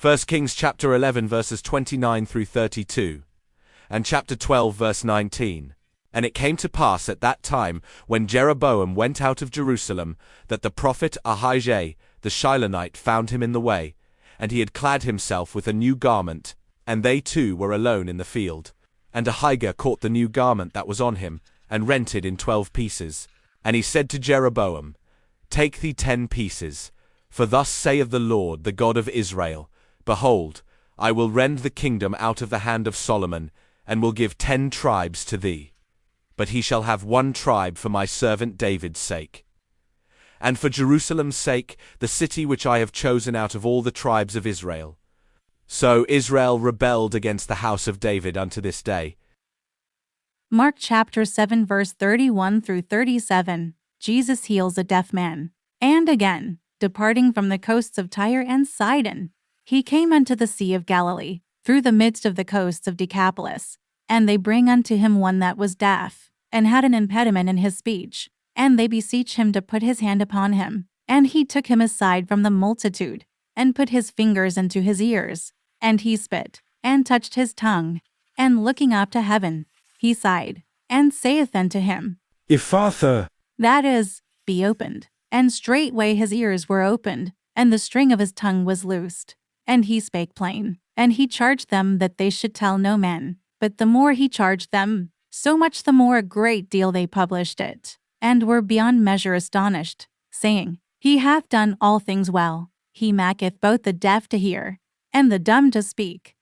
1 Kings chapter 11 verses 29 through 32, and chapter 12 verse 19. And it came to pass at that time, when Jeroboam went out of Jerusalem, that the prophet Ahijah the Shilonite found him in the way, and he had clad himself with a new garment, and they two were alone in the field. And Ahijah caught the new garment that was on him, and rent it in 12 pieces. And he said to Jeroboam, Take thee 10 pieces, for thus saith the Lord, the God of Israel, Behold, I will rend the kingdom out of the hand of Solomon, and will give 10 tribes to thee. But he shall have 1 tribe for my servant David's sake. And for Jerusalem's sake, the city which I have chosen out of all the tribes of Israel. So Israel rebelled against the house of David unto this day. Mark chapter 7 verse 31 through 37. Jesus heals a deaf man. And again, departing from the coasts of Tyre and Sidon, he came unto the sea of Galilee, through the midst of the coasts of Decapolis. And they bring unto him one that was deaf, and had an impediment in his speech. And they beseech him to put his hand upon him. And he took him aside from the multitude, and put his fingers into his ears. And he spit, and touched his tongue. And looking up to heaven, he sighed, and saith unto him, Ephphatha, that is, be opened. And straightway his ears were opened, and the string of his tongue was loosed. And he spake plain. And he charged them that they should tell no man. But the more he charged them, so much the more a great deal they published it, and were beyond measure astonished, saying, He hath done all things well. He maketh both the deaf to hear, and the dumb to speak.